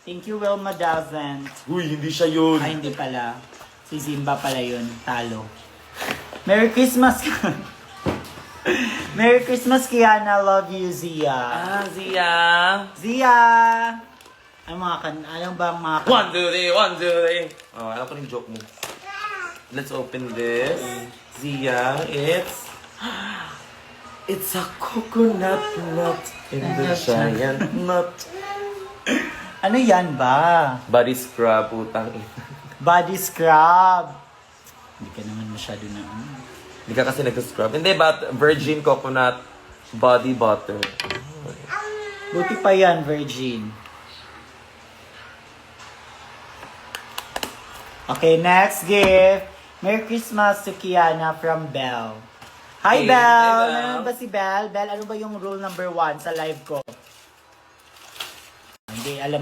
Thank you, Wilma Doesn't. Uy, hindi siya yun. Ay, hindi pala. Si Zimba pala yun. Talo. Merry Christmas! Merry Christmas, Kiana. Love you, Zia. Zia. Zia! Anong bang mga kan... 1, 2, 3, 1, 2, 3. Oh, alam ko yung joke mo. Let's open this. Zia, it's a coconut nut in the giant nut. Ano yan ba? Body scrub, putang ina. Body scrub. Hindi ka naman masyado na Hindi ka kasi nag-scrub. Hindi, but virgin coconut body butter. Buti pa yan, Virgin. Okay, next gift. Merry Christmas to Kiana from Belle. Hi, Hey, Belle! hi, Belle. Meron ba si Belle? Belle, ano ba yung rule number 1 sa live ko? Hindi, alam